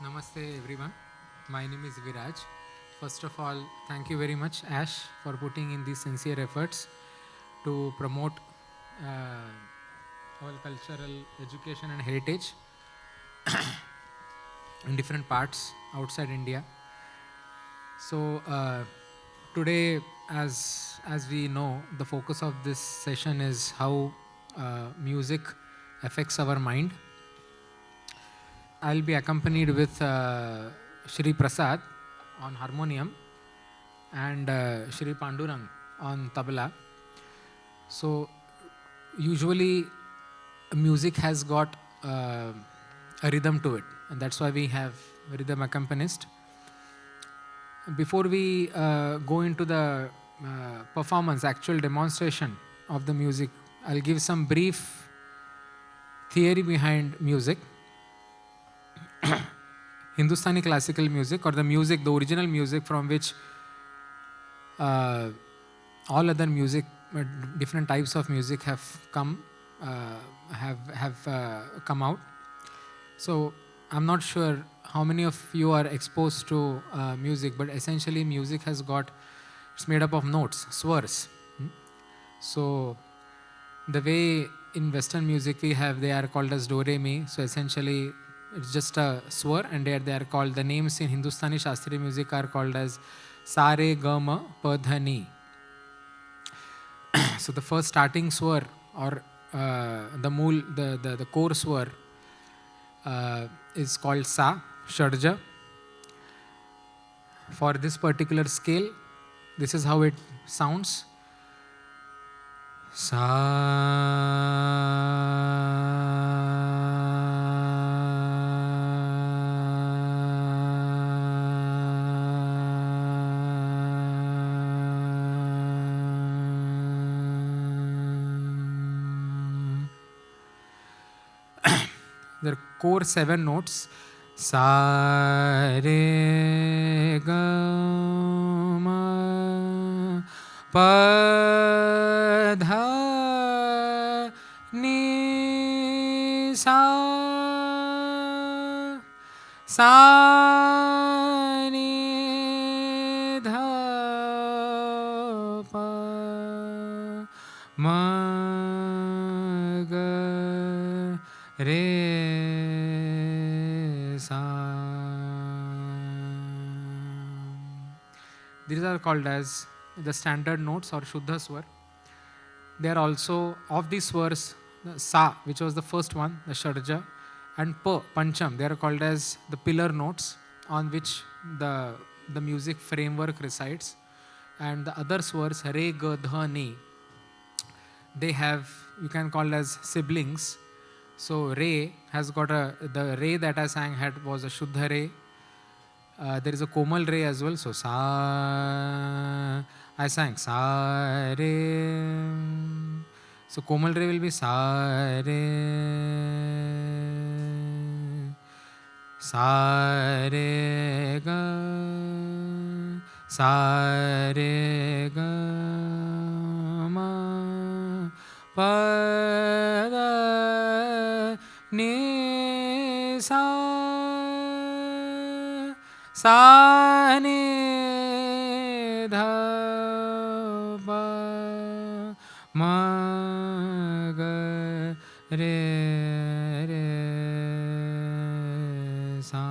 Namaste everyone. My name is Viraj. First of all, thank you very much, Ash, for putting in these sincere efforts to promote our cultural education and heritage in different parts outside India. So today, as we know, the focus of this session is how music affects our mind. I'll be accompanied with Shri Prasad on harmonium and Shri Pandurang on tabla. So usually music has got a rhythm to it, and that's why we have rhythm accompanist. Before we go into the performance, actual demonstration of the music, I'll give some brief theory behind music. Hindustani classical music, or the music, the original music from which all other music, different types of music have come, come out. So I'm not sure how many of you are exposed to music, but essentially music has got, it's made up of notes, swars. So the way in Western music we have, they are called as do re mi. So essentially it's just a swar, and they are called, the names in Hindustani Shastriya music are called as sa re ga ma pa dha ni. So the first starting swar, or the core swar is called sa, shadja. For this particular scale, this is how it sounds. Sa. There are core 7 notes. Sa re ga ma pa dha ni sa sa ni dha pa ma ga re sa. These are called as the standard notes or Shuddha Swar. They are also, of these swars, the Sa, which was the first one, the Shadja, and Pa, Pancham, they are called as the pillar notes on which the music framework resides. And the other swars, Re, Ga, Dha, Ni, they have, you can call as siblings. So Re has got the Re that I sang was a Shuddha Re. There is a Komal Re as well. So Sa, I sang Sa Re. So Komal Re will be Sa Re. Sa Re Ga. Sa Re Ga Ma Pa Da Ni Sa sa ni dha pa ma ga re sa.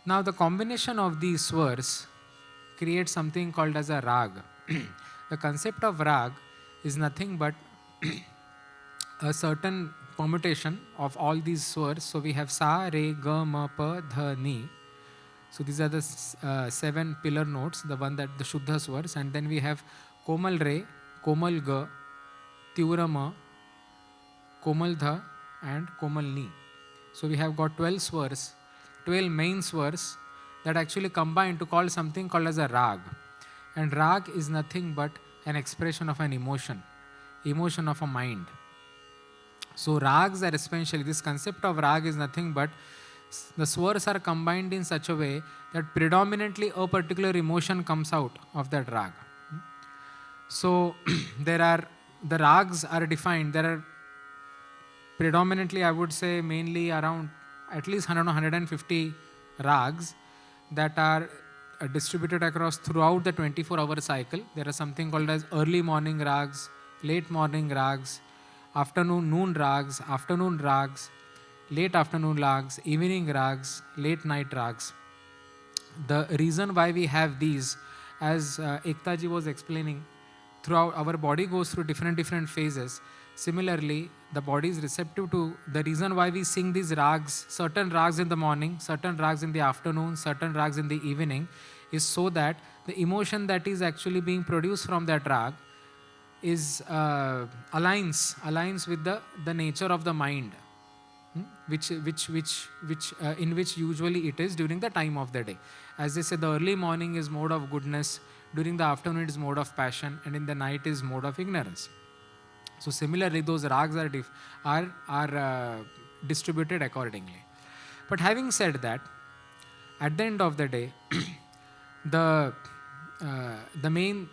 Now the combination of these swars creates something called as a rag. The concept of rag is nothing but a certain permutation of all these swars. So we have sa, re, ga, ma, pa, dha, ni. So these are the 7 pillar notes, the one that the Shuddha swars. And then we have Komal re, Komal ga, Tivra ma, Komal dha, and Komal ni. So we have got 12 swars, 12 main swars that actually combine to call something called as a rag. And rag is nothing but an expression of an emotion of a mind. So rags are essentially, this concept of rag is nothing but the swars are combined in such a way that predominantly a particular emotion comes out of that rag. So the rags are defined. There are predominantly, I would say mainly around at least 100 or 150 rags that are distributed across throughout the 24-hour cycle. There are something called as early morning rags, late morning rags, noon rags, late afternoon rags, evening rags, late night rags. The reason why we have these, as Ekta ji was explaining, throughout our body goes through different phases. Similarly, the body is receptive to the reason why we sing these rags, certain rags in the morning, certain rags in the afternoon, certain rags in the evening, is so that the emotion that is actually being produced from that rag is aligns with the nature of the mind, in which usually it is during the time of the day. As they say, the early morning is mode of goodness, during the afternoon it is mode of passion, and in the night is mode of ignorance. So similarly, those rags are distributed accordingly. But having said that, at the end of the day, the main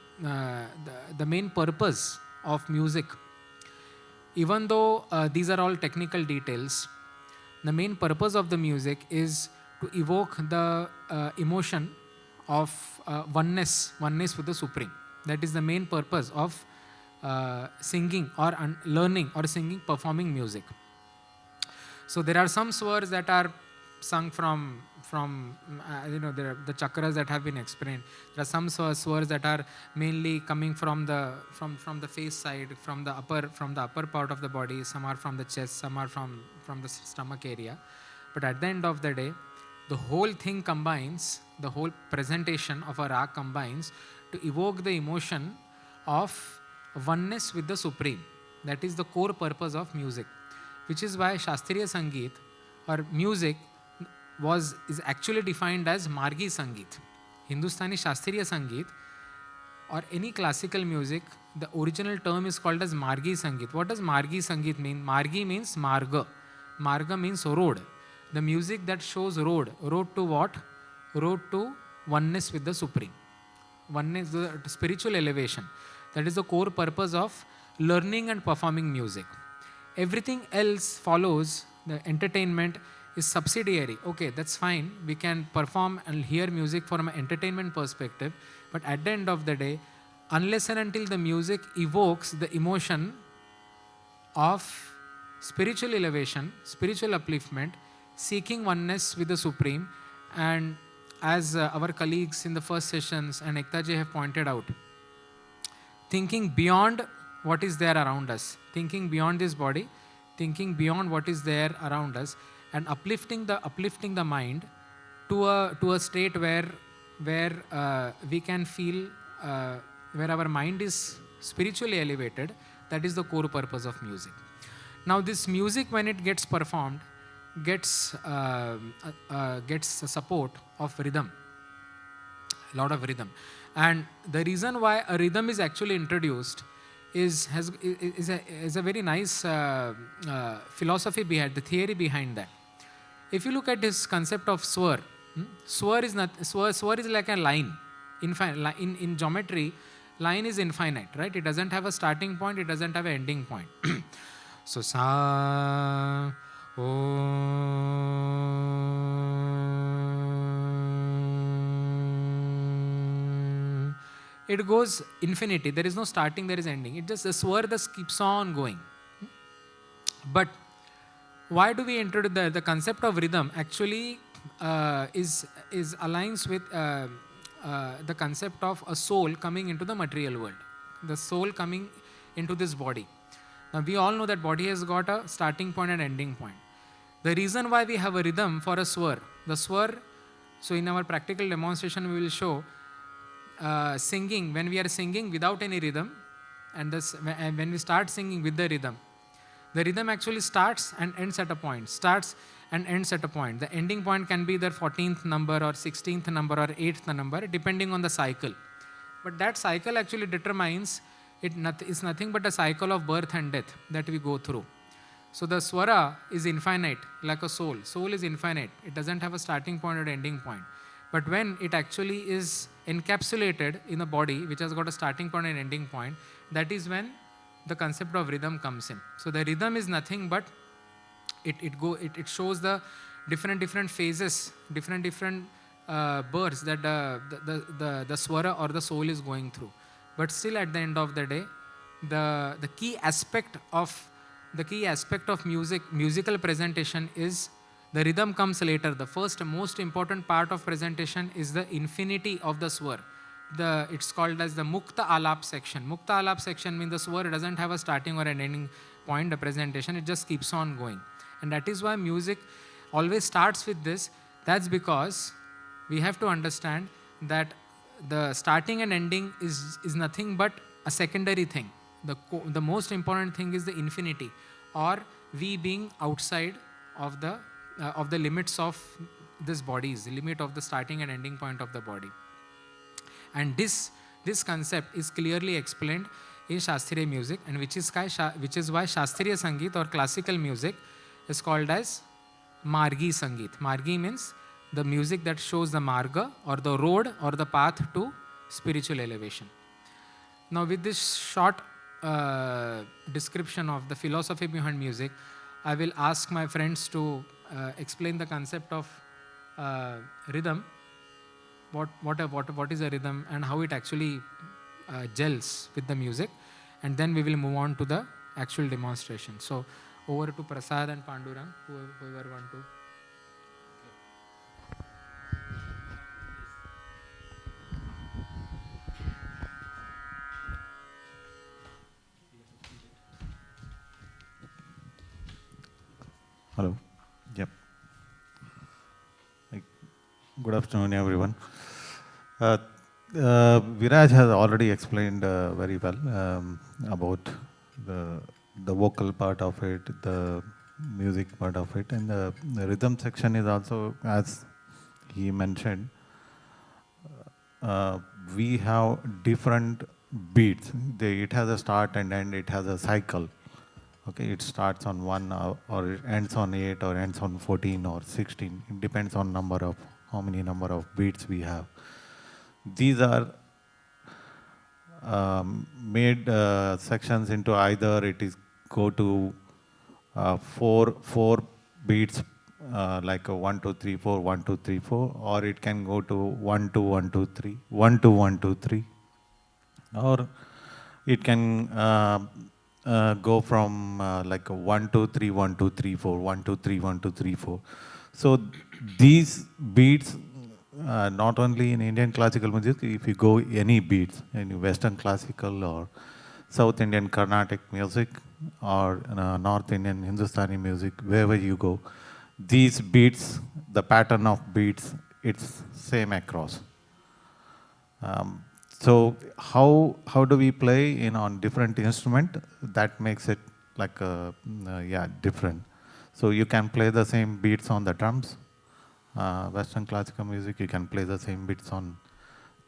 purpose of music, even though these are all technical details, the main purpose of the music is to evoke the emotion of oneness with the Supreme. That is the main purpose of singing or learning or singing, performing music. So there are some swars that are sung from there are the chakras that have been explained. There are some swars that are mainly coming from the face side, from the upper part of the body. Some are from the chest, some are from the stomach area. But at the end of the day, the whole thing combines, the whole presentation of a rag combines to evoke the emotion of oneness with the Supreme. That is the core purpose of music, which is why Shastriya Sangeet or music is actually defined as Margi Sangeet. Hindustani Shastriya Sangeet or any classical music, the original term is called as Margi Sangeet. What does Margi Sangeet mean? Margi means Marga. Marga means road. The music that shows road. Road to what? Road to oneness with the Supreme. Oneness, the spiritual elevation. That is the core purpose of learning and performing music. Everything else follows. The entertainment is subsidiary. Okay, that's fine. We can perform and hear music from an entertainment perspective. But at the end of the day, unless and until the music evokes the emotion of spiritual elevation, spiritual upliftment, seeking oneness with the Supreme, and as our colleagues in the first sessions and Ekta ji have pointed out, thinking beyond what is there around us, thinking beyond this body, thinking beyond what is there around us, and uplifting the mind to a state where we can feel where our mind is spiritually elevated. That is the core purpose of music. Now this music, when it gets performed, gets the support of rhythm, a lot of rhythm. And the reason why a rhythm is actually introduced is a very nice philosophy behind, the theory behind that. If you look at this concept of swar, swar is like a line. In geometry, line is infinite, right? It doesn't have a starting point, it doesn't have an ending point. So sa it goes infinity. There is no starting, there is ending. It just, the swar just keeps on going. But why do we introduce the concept of rhythm? Actually, is aligns with the concept of a soul coming into the material world. The soul coming into this body. Now we all know that body has got a starting point and ending point. The reason why we have a rhythm for a swar, the swar, so in our practical demonstration we will show singing, when we are singing without any rhythm, and when we start singing with the rhythm actually starts and ends at a point, starts and ends at a point. The ending point can be the 14th number or 16th number or 8th number, depending on the cycle. But that cycle actually determines, it's nothing but a cycle of birth and death that we go through. So the swara is infinite, like a soul. Soul is infinite. It doesn't have a starting point or ending point. But when it actually is encapsulated in a body which has got a starting point and ending point, that is when the concept of rhythm comes in. So the rhythm is nothing but it shows the different phases, different births that the swara or the soul is going through. But still, at the end of the day, the key aspect of musical presentation is the rhythm comes later. The first most important part of presentation is the infinity of the swar. It's called as the Mukta Alap section. Mukta Alap section means the swar doesn't have a starting or an ending point, the presentation, it just keeps on going. And that is why music always starts with this. That's because we have to understand that the starting and ending is nothing but a secondary thing. The most important thing is the infinity, or we being outside of the limits of this body, is the limit of the starting and ending point of the body. And this concept is clearly explained in Shastriya music, and which is why Shastriya Sangeet or classical music is called as Margi Sangeet. Margi means the music that shows the marga, or the road, or the path to spiritual elevation. Now, with this short description of the philosophy behind music, I will ask my friends to explain the concept of rhythm. What is a rhythm and how it actually gels with the music, and then we will move on to the actual demonstration. So over to Prasad and Pandurang, whoever want to. Hello. Yep. Good afternoon, everyone. Viraj has already explained very well about the vocal part of it, the music part of it, and the rhythm section is also, as he mentioned, we have different beats. It has a start and end, it has a cycle. Okay, it starts on 1 or it ends on 8 or ends on 14 or 16. It depends on how many number of beats we have. These are made sections into either it is go to four beats like a 1 2 3 4 1 2 3 4, or it can go to 1 2 1 2 3 1 2 1 2 3, or it can go from like a 1 2 3 1 2 3 4 1 2 3 1 2 3 4. So these beats, not only in Indian classical music, if you go any beats, any Western classical or South Indian Carnatic music or North Indian Hindustani music, wherever you go, these beats, the pattern of beats, it's same across. So how do we play on different instrument? That makes it like different. So you can play the same beats on the drums. Western classical music, you can play the same beats on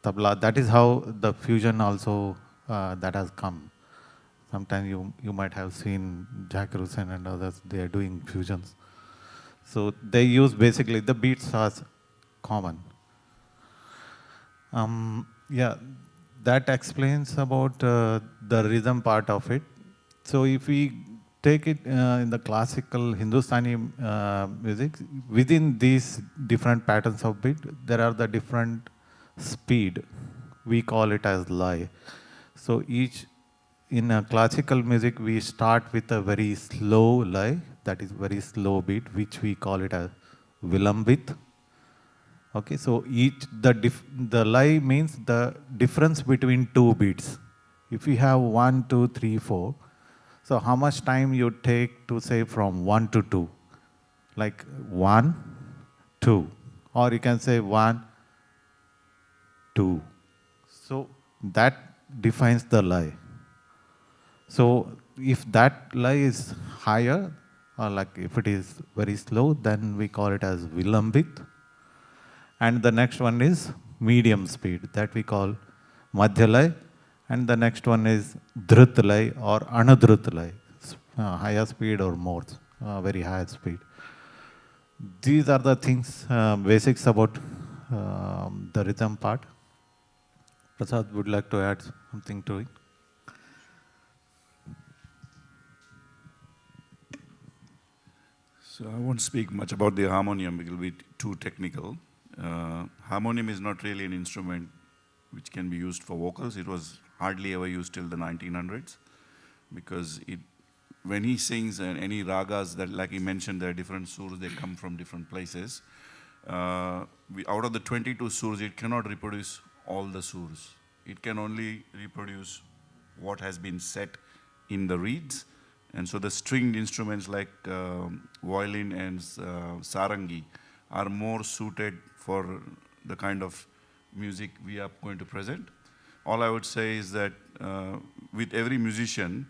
tabla. That is how the fusion also that has come. Sometimes you might have seen Jack Rusin and others, they are doing fusions. So they use basically the beats as common. Yeah, that explains about the rhythm part of it. So if we take it in the classical Hindustani music, within these different patterns of beat, there are the different speed. We call it as lay. So in a classical music, we start with a very slow lay, that is very slow beat, which we call it as vilambit. Okay, so the lay means the difference between two beats. If you have 1 2 3 4, so how much time you take to say from 1 to 2? Like 1 2, or you can say 1 2. So that defines the lay. So if that lay is higher, or like if it is very slow, then we call it as vilambit. And the next one is medium speed, that we call madhyalay. And the next one is dhrutlay or anudrutlay, higher speed or more, very high speed. These are the things, basics about the rhythm part. Prasad would like to add something to it. So I won't speak much about the harmonium, it will be too technical. Harmonium is not really an instrument which can be used for vocals. It was hardly ever used till the 1900s because when he sings any ragas that, like he mentioned, there are different surs, they come from different places. Out of the 22 surs, it cannot reproduce all the surs. It can only reproduce what has been set in the reeds. And so the stringed instruments like violin and sarangi are more suited for the kind of music we are going to present. All I would say is that with every musician,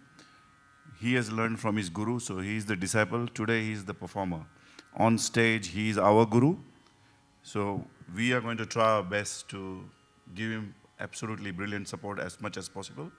he has learned from his guru, so he is the disciple. Today he is the performer. On stage, he is our guru. So we are going to try our best to give him absolutely brilliant support as much as possible.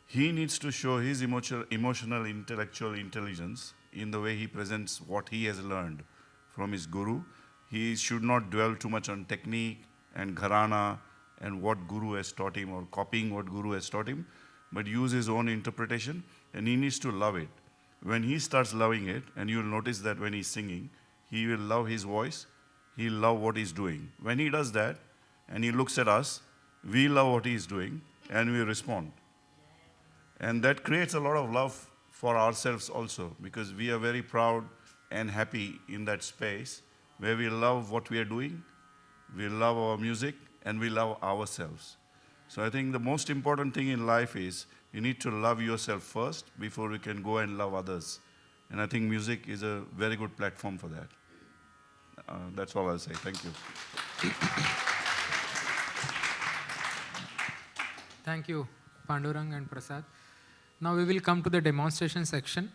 He needs to show his emotional, intellectual intelligence in the way he presents what he has learned from his guru. He should not dwell too much on technique and gharana and what guru has taught him or copying what guru has taught him, but use his own interpretation, and he needs to love it. When he starts loving it, and you'll notice that when he's singing, he will love his voice, he'll love what he's doing. When he does that, and he looks at us, we love what he's doing, and we respond. And that creates a lot of love for ourselves also, because we are very proud and happy in that space where we love what we are doing, we love our music, and we love ourselves. So I think the most important thing in life is you need to love yourself first before you can go and love others. And I think music is a very good platform for that. That's all I'll say. Thank you. Thank you, Pandurang and Prasad. Now we will come to the demonstration section.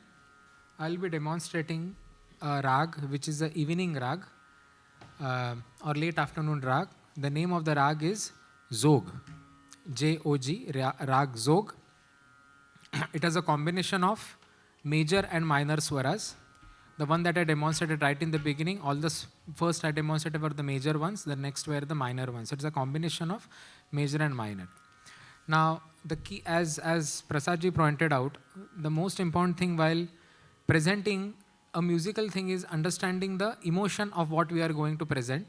I'll be demonstrating a rag, which is the evening rag or late afternoon rag. The name of the rag is Zog, J-O-G, rag Zog. It has a combination of major and minor swaras. The one that I demonstrated right in the beginning, all the first I demonstrated were the major ones, the next were the minor ones. So it's a combination of major and minor. Now, the key, as Prasadji pointed out, the most important thing while presenting a musical thing is understanding the emotion of what we are going to present,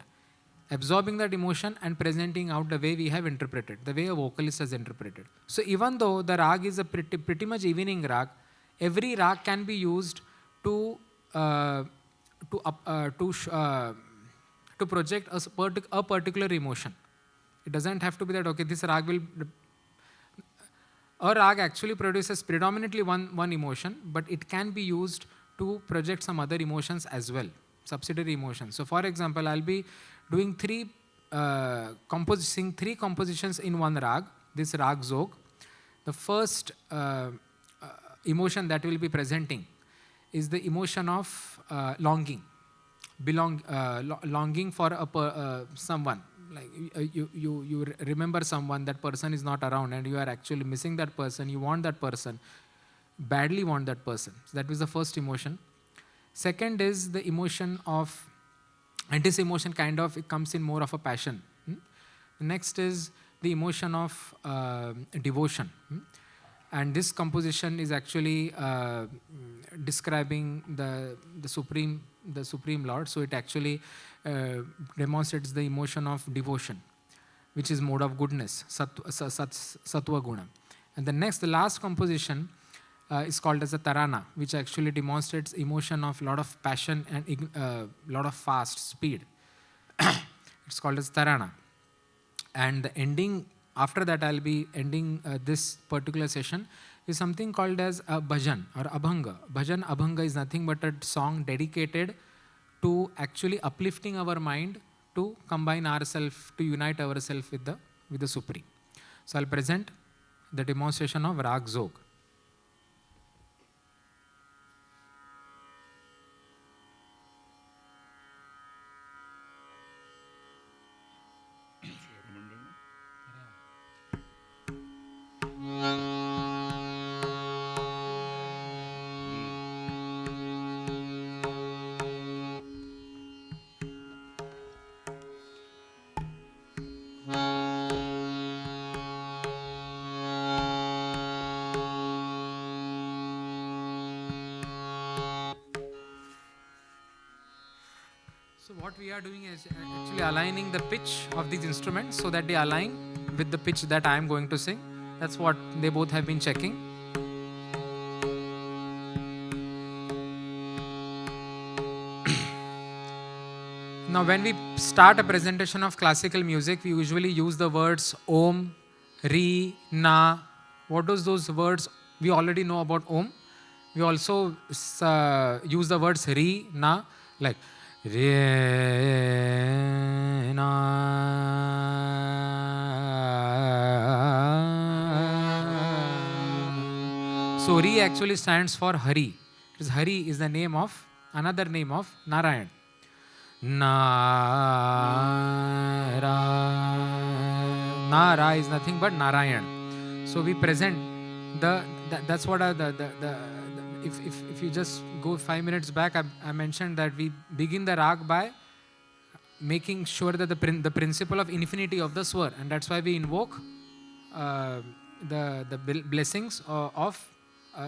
absorbing that emotion and presenting out the way we have interpreted, the way a vocalist has interpreted. So even though the rag is a pretty much evening rag, every rag can be used to project a particular emotion. It doesn't have to be that, okay, this rag will... A rag actually produces predominantly one emotion, but it can be used to project some other emotions as well, subsidiary emotions. So for example, I'll be doing three compositions in one rag, this rag Zog. The first emotion that we'll be presenting is the emotion of longing, longing for someone. Like you remember someone, that person is not around and you are actually missing that person, you want that person, badly want that person. So that was the first emotion. Second is the emotion of, and this emotion kind of, it comes in more of a passion. Next is the emotion of devotion. And this composition is actually describing the Supreme Lord. So it actually demonstrates the emotion of devotion, which is mode of goodness, Sattva Guna. And the last composition is called as a Tarana, which actually demonstrates emotion of lot of passion and lot of fast speed. It's called as Tarana. And the ending, after that I'll be ending this particular session, is something called as a bhajan or abhanga. Bhajan, abhanga is nothing but a song dedicated to actually uplifting our mind, to combine ourselves, to unite ourselves with the Supreme. So I'll present the demonstration of Rag Zog. So what we are doing is actually aligning the pitch of these instruments so that they align with the pitch that I am going to sing. That's what they both have been checking. Now when we start a presentation of classical music, we usually use the words Om, Ri, Na. What does those words? We already know about Om. We also use the words Ri, Na, like Re, Na. So Ri actually stands for Hari. Because Hari is the name of, another name of Narayan. Nara is nothing but Narayan. So we present that's what if you just go 5 minutes back, I mentioned that we begin the rag by making sure that the principle of infinity of the swar, and that's why we invoke the blessings of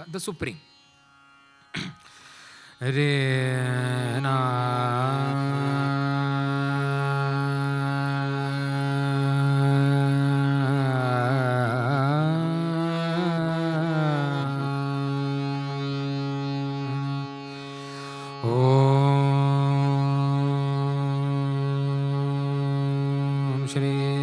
the Supreme. Re, Om Shri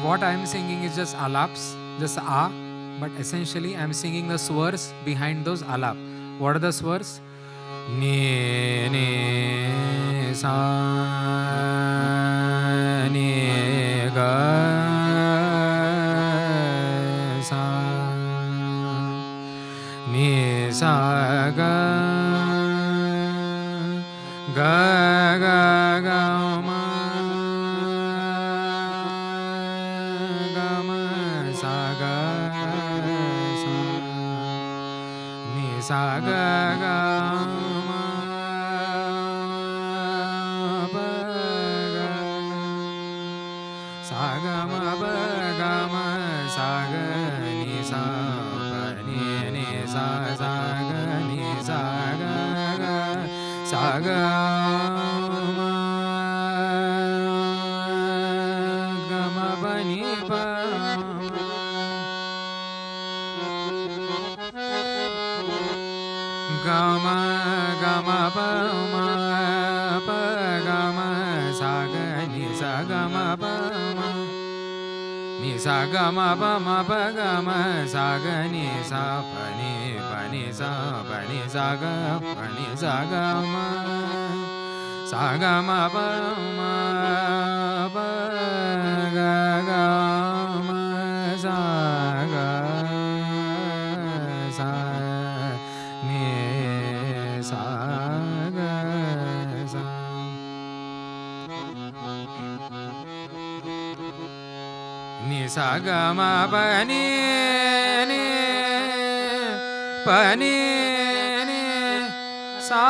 What I am singing is just alaps, just a, but essentially I am singing the swars behind those alap. What are the swars? Ni, ni, sa, ni, ga, sa, ni, sa, ga, ga, ma. Sa ga ga ma pa ga sa ga ma pa ga ma sa ga ni sa pa ni sa saga gama pani pa gama gama pa ma pa gama saga ni sagama pa ma ni sagama pa ma pa gama saga ni sa pani pani sa pani saga pani sagama sagama pa ma pa ga gama saga sa ni saga sa ni sagama pani ni pani ni sa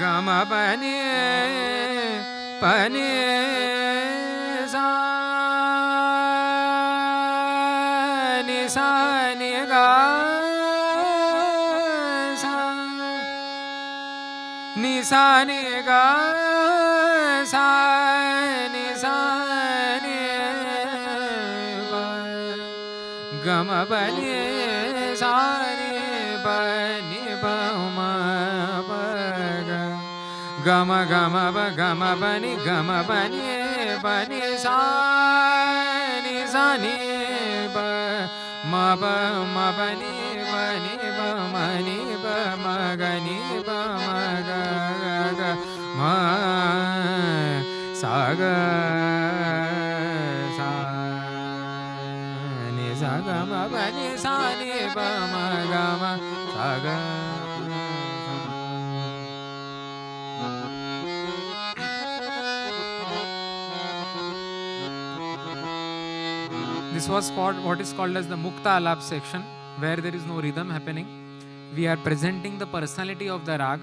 gama pani pani sa ni ga sa ni ga sa ni ba gama pani sa ni ba ma pa ga gama gama ba gama pani pani sa ni ba ma ba ni ba ma ni ba ma ga ni ba ma ga ga ma sa ga sa ni sa ga ma pa ni sa ni ba ma ga ma sa ga. This was what is called as the Mukta Alap section, where there is no rhythm happening. We are presenting the personality of the rag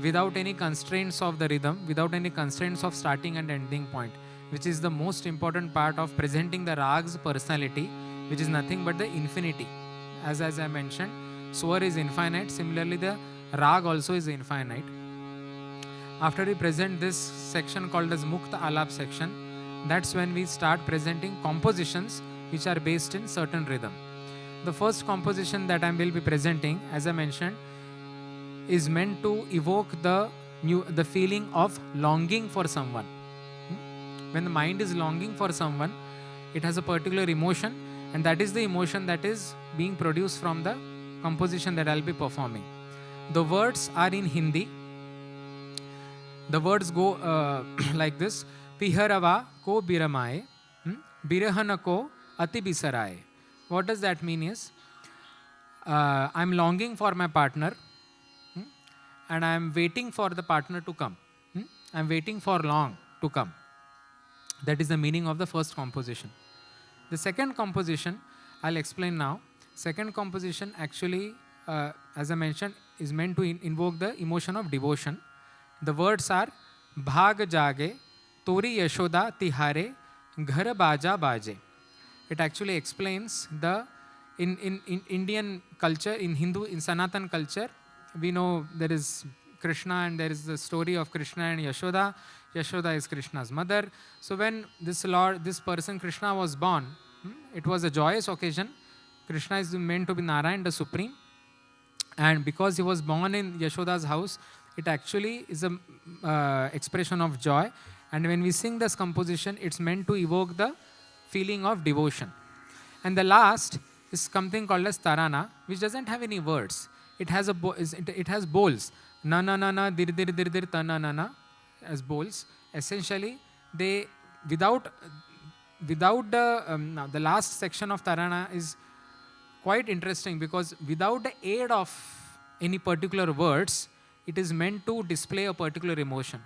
without any constraints of the rhythm, without any constraints of starting and ending point, which is the most important part of presenting the rag's personality, which is nothing but the infinity. As I mentioned, swar is infinite. Similarly, the rag also is infinite. After we present this section called as Mukta Alap section, that's when we start presenting compositions which are based in certain rhythm. The first composition that I will be presenting, as I mentioned, is meant to evoke the feeling of longing for someone. When the mind is longing for someone, it has a particular emotion, and that is the emotion that is being produced from the composition that I'll be performing. The words are in Hindi. The words go like this: Piharava ko biramaye, birahana ko ati bisaraye. What does that mean is, I'm longing for my partner, and I'm waiting for the partner to come. I'm waiting for long to come. That is the meaning of the first composition. The second composition, I'll explain now. Second composition actually, as I mentioned, is meant to invoke the emotion of devotion. The words are Bhag jage, Tori Yashoda Tihare, Ghar Baja Baje. It actually explains the, in Indian culture, in Hindu, in Sanatan culture, we know there is Krishna and there is the story of Krishna and Yashoda. Yashoda is Krishna's mother. So when this person Krishna was born, it was a joyous occasion. Krishna is meant to be Narayan, the Supreme. And because he was born in Yashoda's house, it actually is a expression of joy. And when we sing this composition, it's meant to evoke the feeling of devotion. And the last is something called as Tarana, which doesn't have any words. It has it has bowls. Na na na na, dir dir dir dir, ta na na na, as bowls. Essentially, they without the last section of Tarana is quite interesting, because without the aid of any particular words, it is meant to display a particular emotion.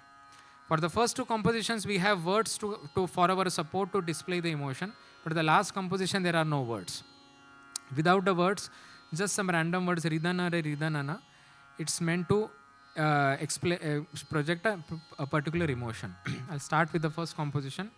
For the first two compositions, we have words for our support to display the emotion. But the last composition, there are no words. Without the words, just some random words, ridana re ridanana. It's meant to project a particular emotion. I'll start with the first composition.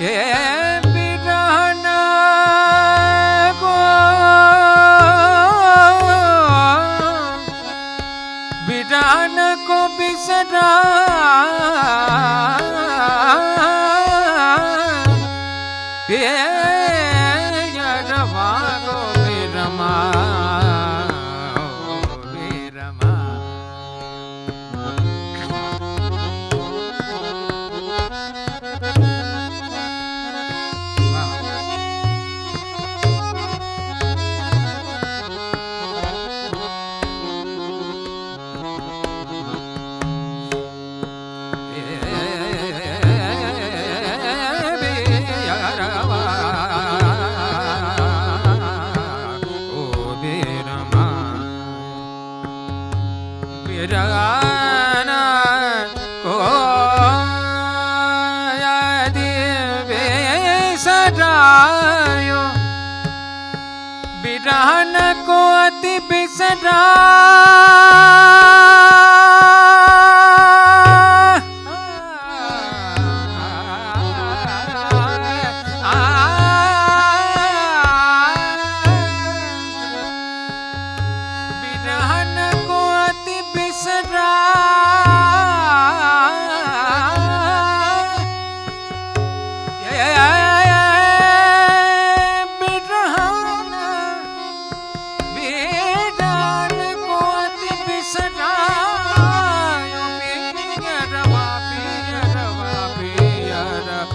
ये बिरहन को बिरहन को बिसरा ये यरमा गो बिरमा बिरमा बिरहन को यदि बिसरायो बिरहन को अति बिसरा बिरहन को अति बिसरा बिरहन बिरहन को अति बिसरा पियरवा पियरवा पियरवा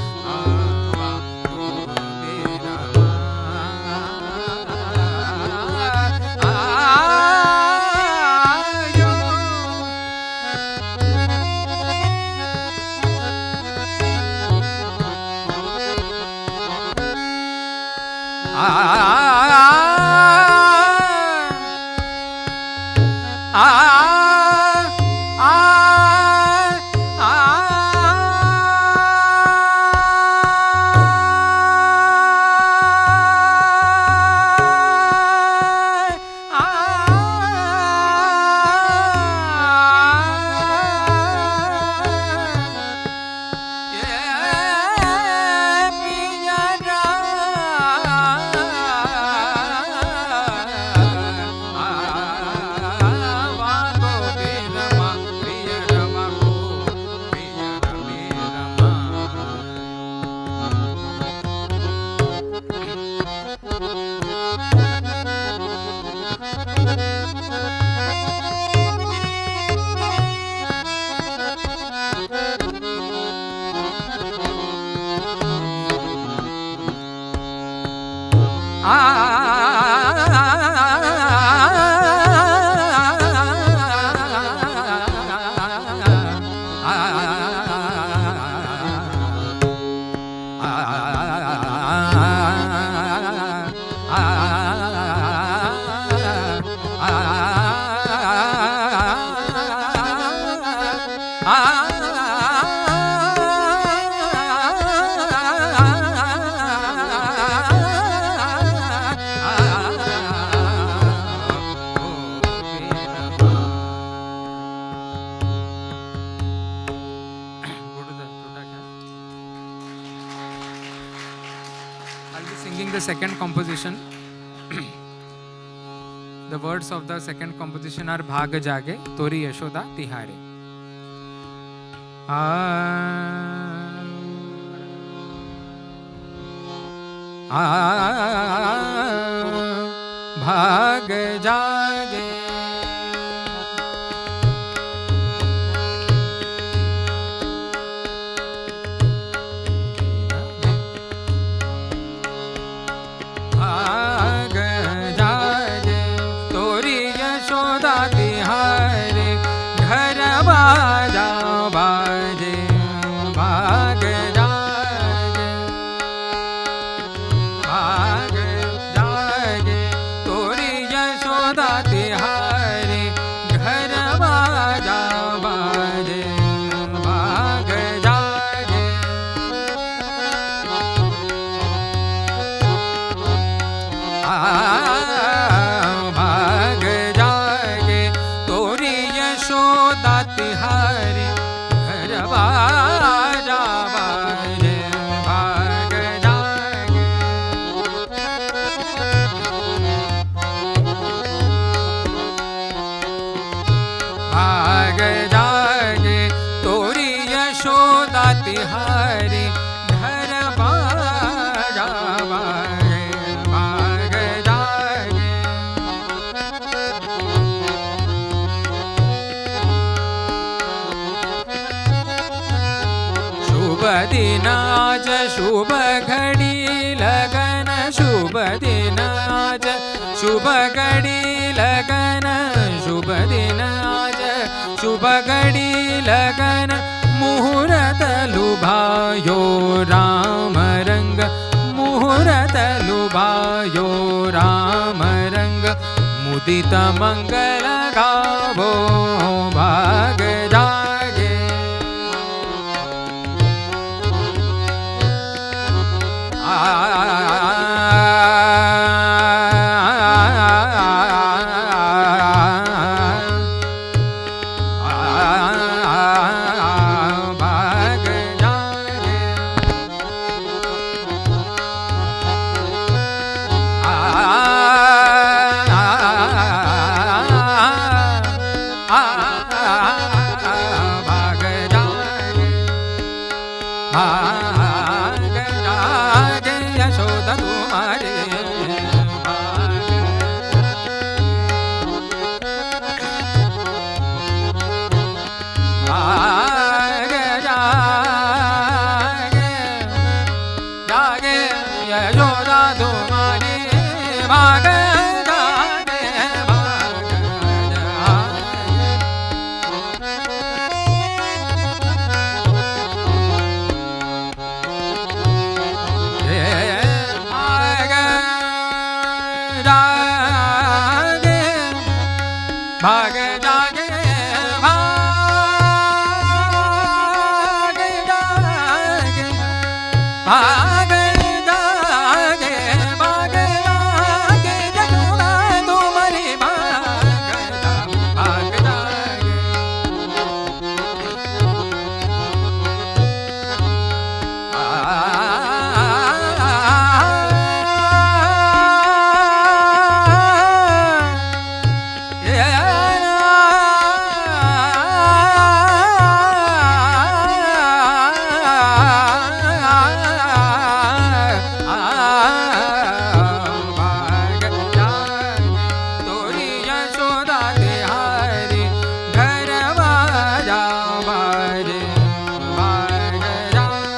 Singing the second composition. The words of the second composition are Bhag Jage, Tori Yashoda Tihare. Bhag Jage तिहारे घर बाजा बाजे दिन आज शुभ घड़ी लगन शुभ दिन आज शुभ घड़ी लगन शुभ दिन आज शुभ घड़ी लगन मुहूर्त लुभायो राम रंग मुहूर्त लुभायो राम रंग मुदित मंगल गावो भाग जागे भाग जागे भाग जागे भाग जागे यशोदा तुम्हारे भाग जागे जागे यशोदा तुम्हारे भाग जागे भाग जागे भाग जागे भाग जागे भाग जागे भाग जागे यशोदा तुम्हारी भाग जागे तोरी यशोदा तिहारी घर बाजा बाजे भाग जागे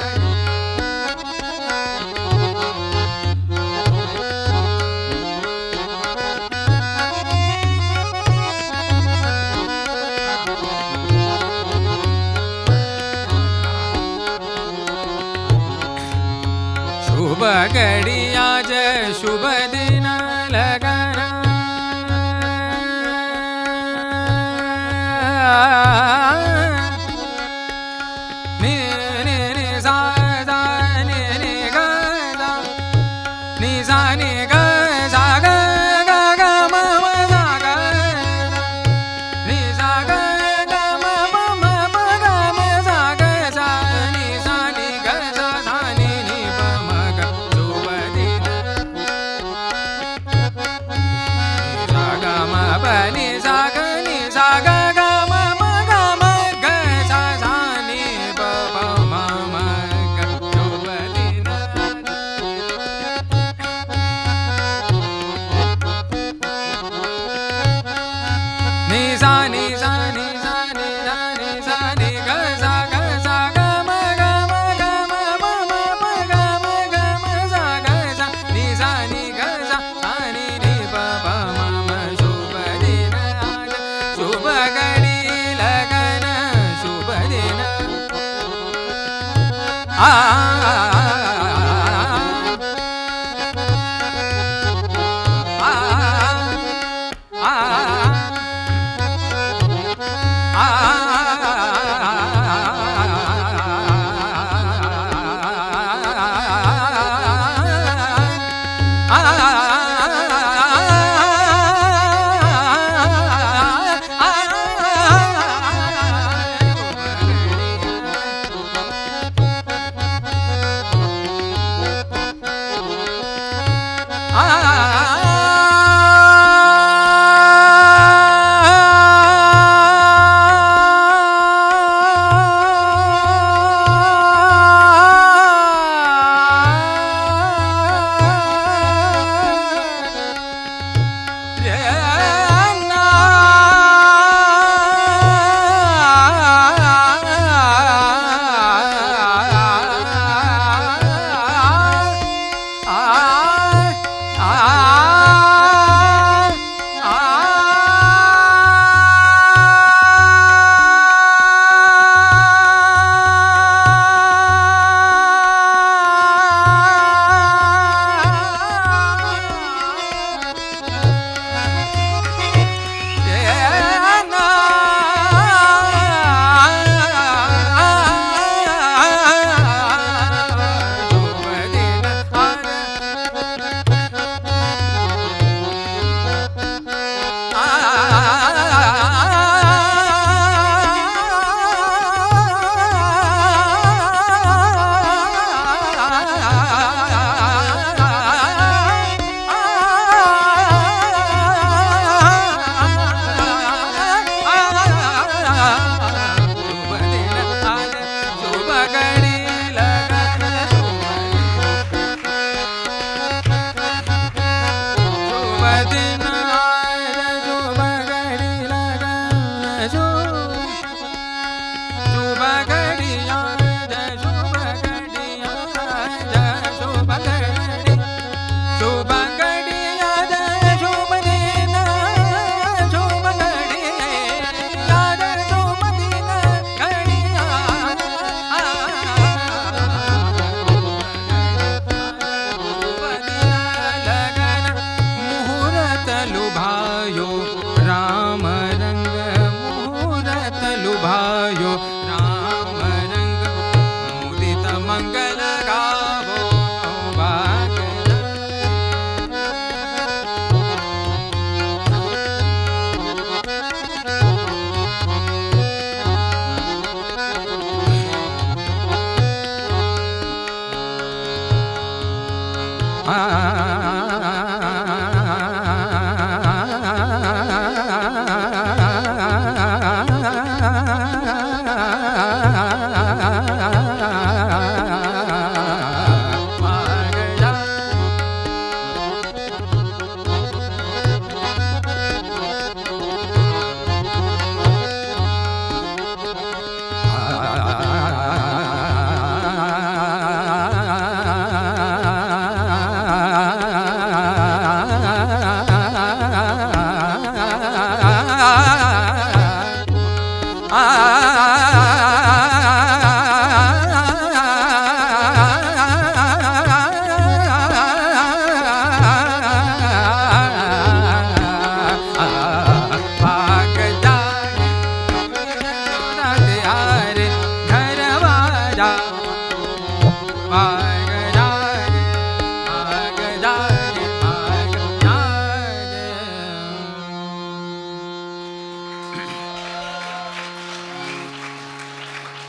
शुभ घड़ी आज शुभ दिन लगन नि नि नि सा सा नि नि ग सा नि सा नि ग सा ग ग ग म म सा ग नि सा ग ग म म म म ग म सा ग सा नि ग सा सा नि प म ग शुभ दिन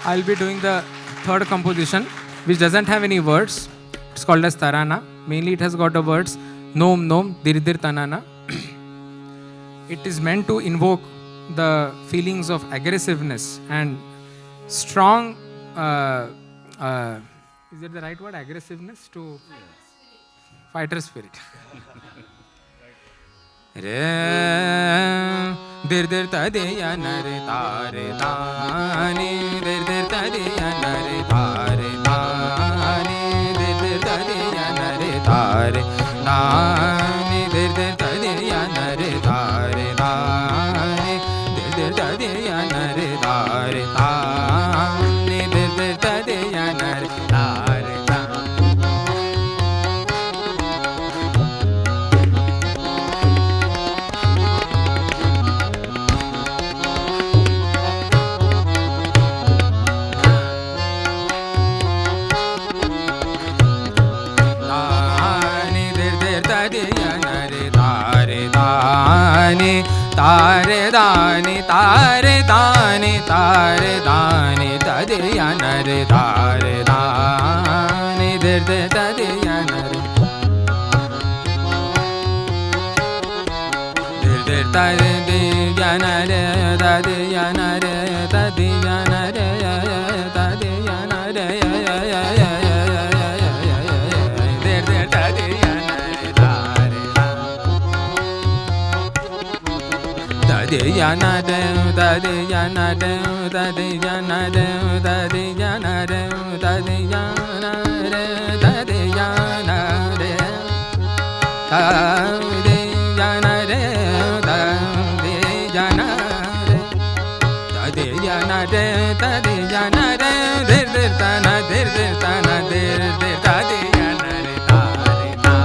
I'll be doing the third composition, which doesn't have any words. It's called as Tarana. Mainly it has got the words Nom Nom Dir Dir Tanana. It is meant to invoke the feelings of aggressiveness and strong, is it the right word, aggressiveness? To fighter spirit. Re dir dir ta de ya na re ta re ta ni dir dir ta de ya na re ta re ta ni dir dir ta de ya na re ta re ta ni dir dir ta de ya na re ta re ta ni dir dir ta de ya na re ta re ta ni dir dir ta de ya na re ta re ta. Tare dani tare dani tare dani tade yanare tare dani dir dir tade yanare dir dir tade yanare tade yanare tade yanare tade yanare dir dir tade yanare tare tade yanare tade yanare tade yanare tade yanare tade yanare tade yanare tade yanare tade yanare tade yanare tade yanare dir dir tana dir dir tana dir dir tade yanare tare ta.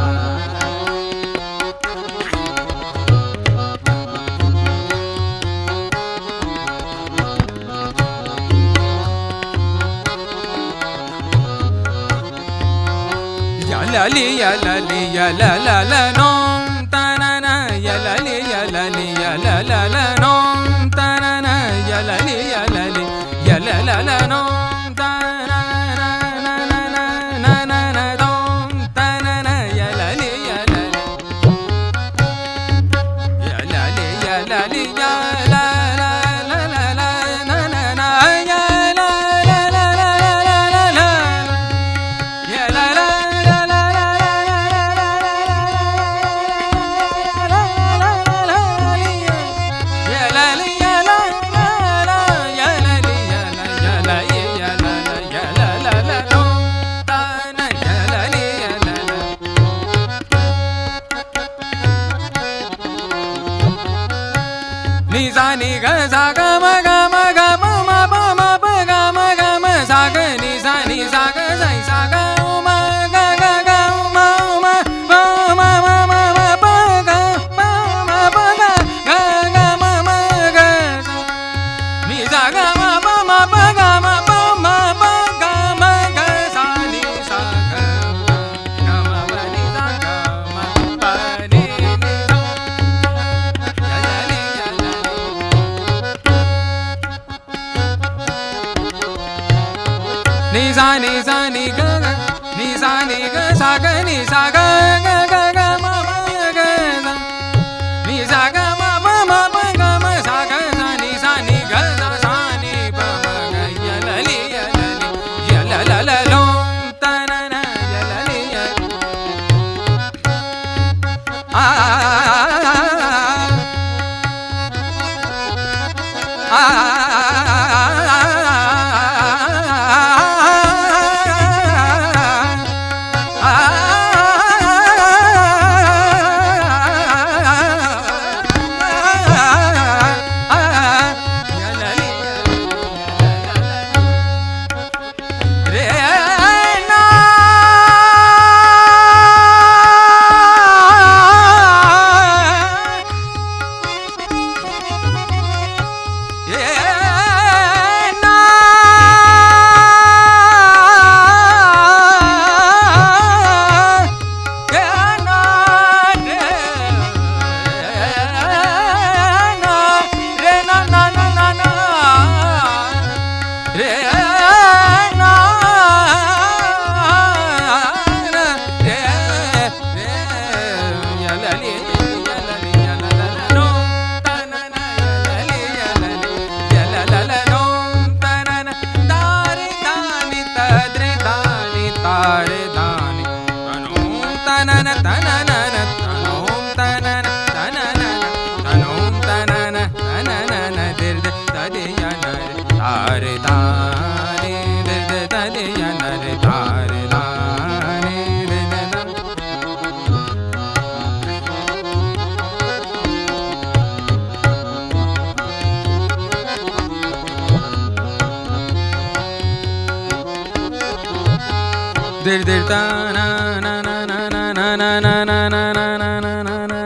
Yalali yalali yalalala nom tanana yalali yalali yalalala nom tanana yalali yalali yalalala nom tanana na na na na na nom tanana yalali yalali yalali yalali yalalala na na na yalalala yalala. sa ga ni sa ga ga ga ga ma ma ga sa ni sa ga ma ma ma ma ga ma sa ga sa ni ga sa ni pa ma ga ya la li ya la la la lo ta na na ya la li ya dir dir ta na na na na na na na na na na na na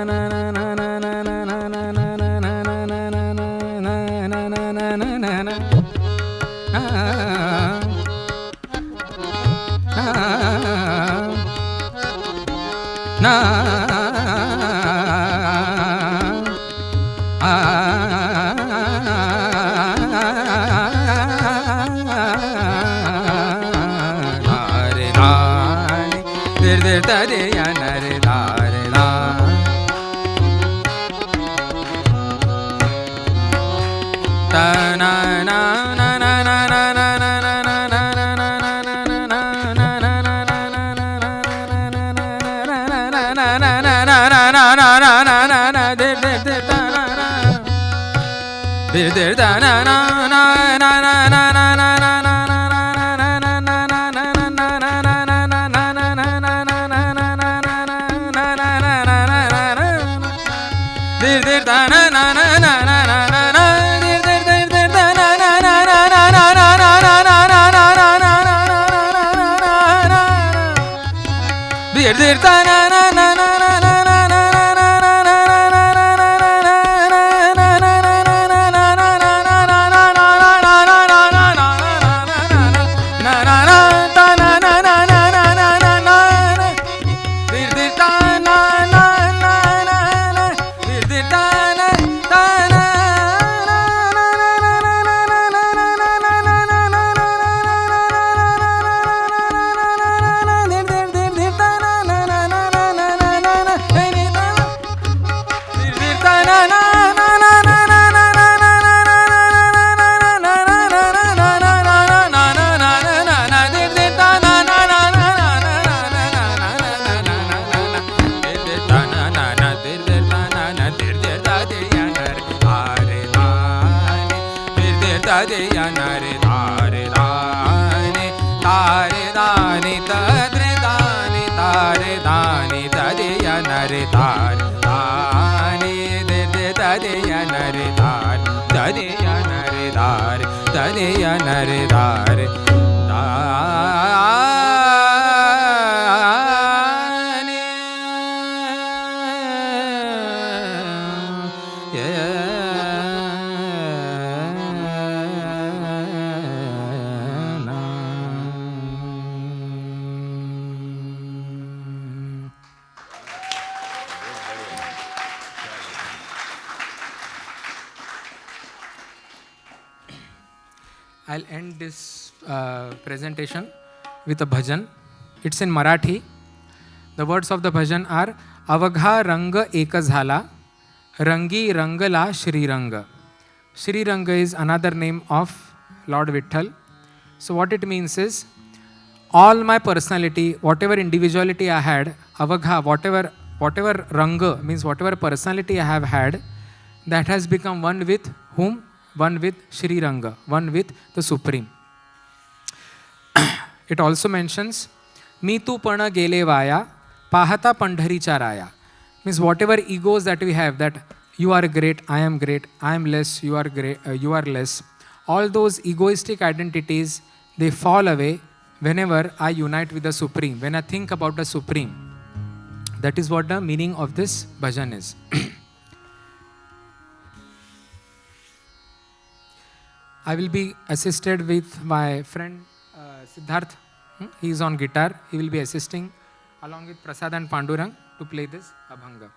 I'll end this presentation with a bhajan. It's in Marathi. The words of the bhajan are Avagha Rang Ek Jhala, Rangi Rangala Shri Ranga. Shri Ranga is another name of Lord Vitthal. So what it means is, all my personality, whatever individuality I had, Avagha, whatever Ranga means whatever personality I have had, that has become one with whom? One with Shri Ranga, one with the Supreme. It also mentions, मी तू पण गेले via, पाहता पंढरीच्या राया. Means whatever egos that we have, that you are great, I am less, you are great, you are less. All those egoistic identities, they fall away whenever I unite with the Supreme, when I think about the Supreme. That is what the meaning of this bhajan is. I will be assisted with my friend Siddharth. He is on guitar. He will be assisting along with Prasad and Pandurang to play this Abhanga.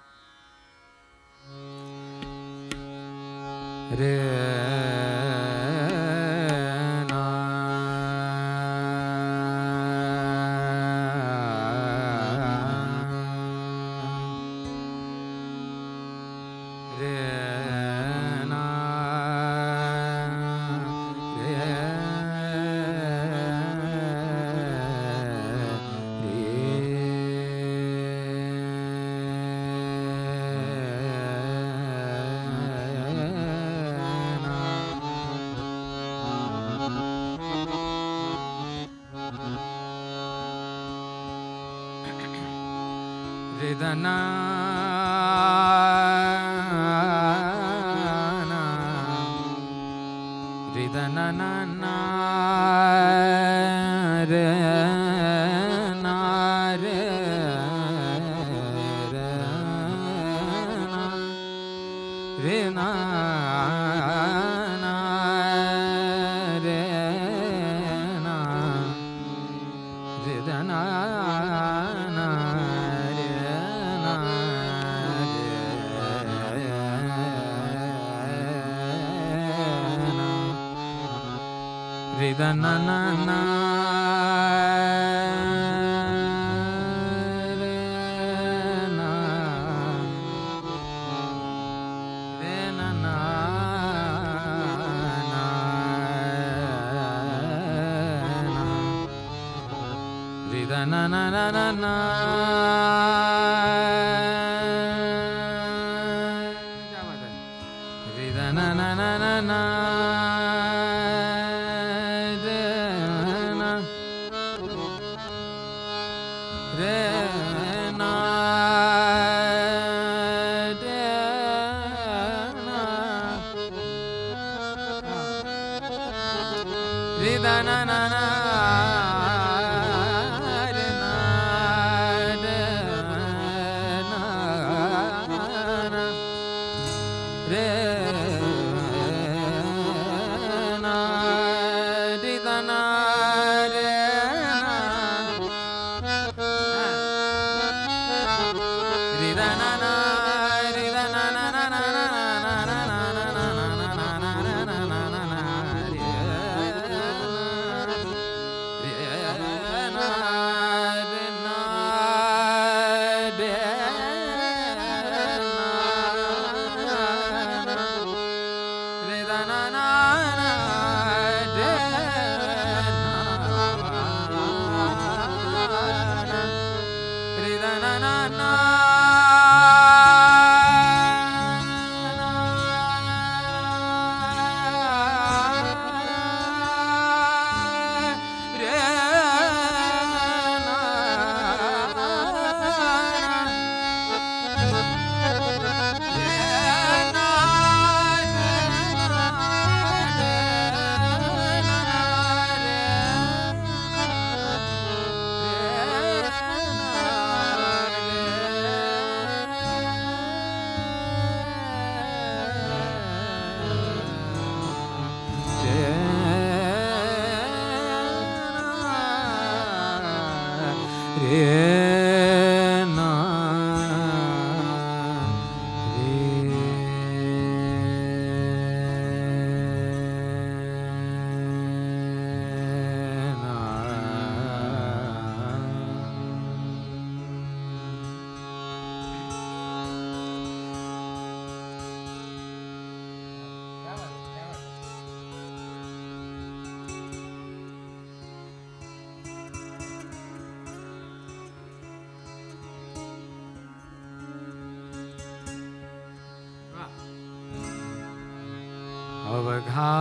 अवघा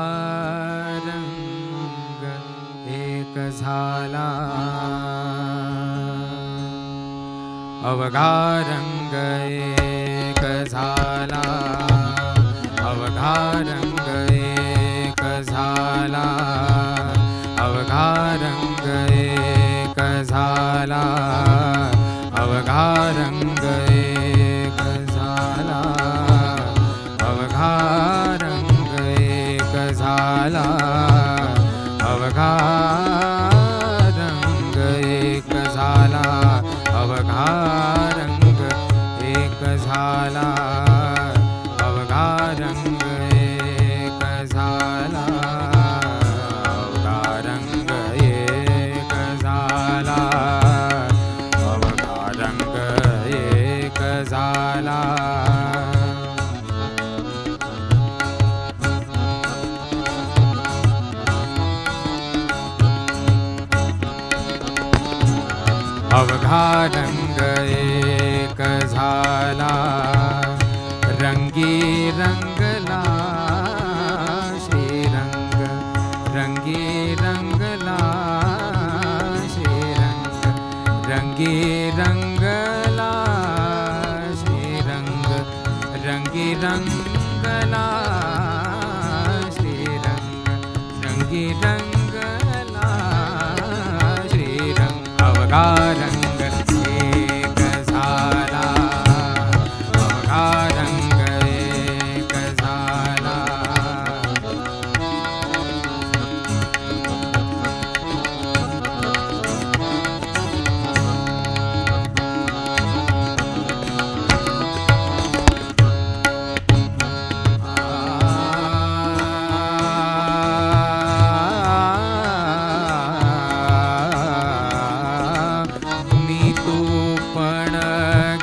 रंग एक झाला, अवघा रंग एक झाला, अवघा रंग एक झाला, अवघा रंग एक झाला, अवघा रंग एक झाला, अवघा रंग एक झाला, अवघा रंग एक झाला, अवघा रंग एक झाला, अवघा रंग एक झाला, अवघा रंग एक झाला, अवघा रंग एक झाला. अवघा रंग एक झाला, रंगी रंगला श्रीरंग, रंगी रंगला श्रीरंग, रंगी रंगला श्रीरंग, रंगी रंगला श्रीरंग, रंगी रंगला श्रीरंग. अवघा रंग एक झाला, अवघा रंग एक झाला. मी तू पण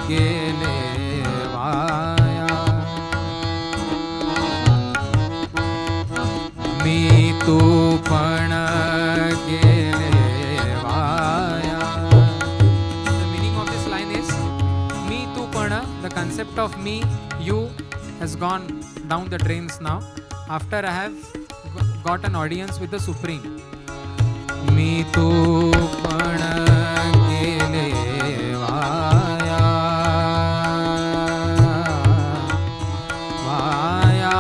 गेले वाया, मी तू पण गेले via. The meaning of this line is me tu पण, the concept of me, you has gone down the drains now after I have got an audience with the Supreme. मी तू पण गेले वाया, वाया.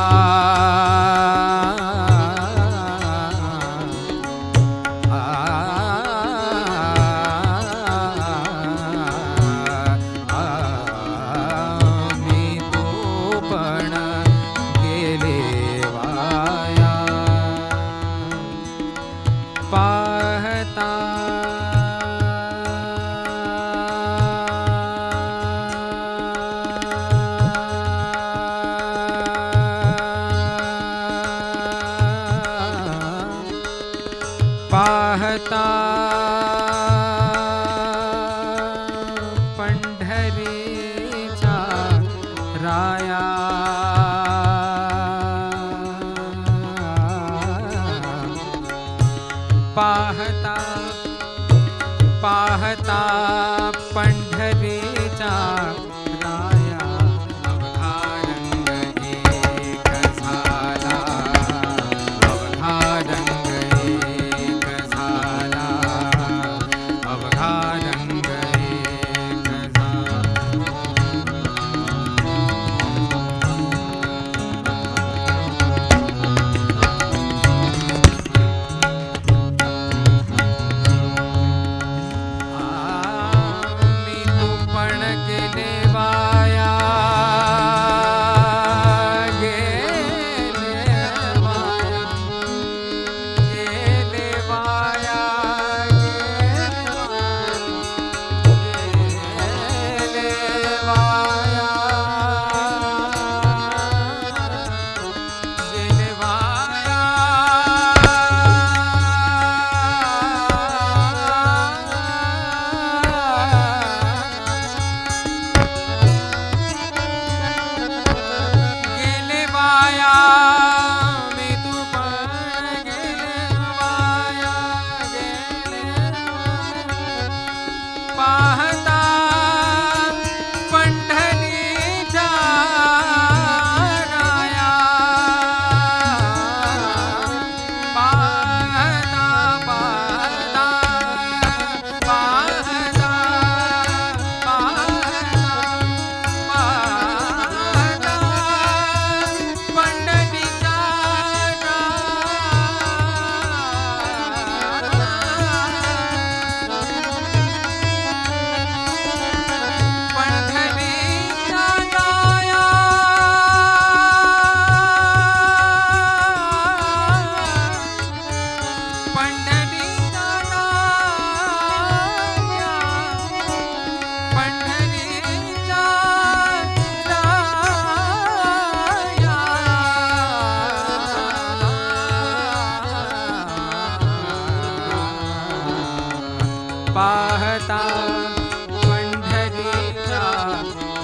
मी तू पण गेले via. पाहता पाहता पंढरीच्या राया, पाहता पाहता पंढरीच्या राया. अवघा रंग एक झाला, अवघा रंग एक झाला, अवघा रंग एक झाला. मी तू पण गेले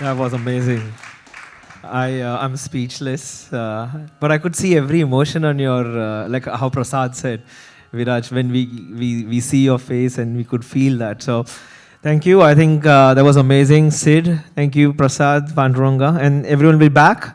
That was amazing. I'm speechless, but I could see every emotion on your, like how Prasad said, Viraj, when we see your face and we could feel that. So thank you. I think that was amazing. Sid, thank you, Prasad, Panduranga, and everyone will be back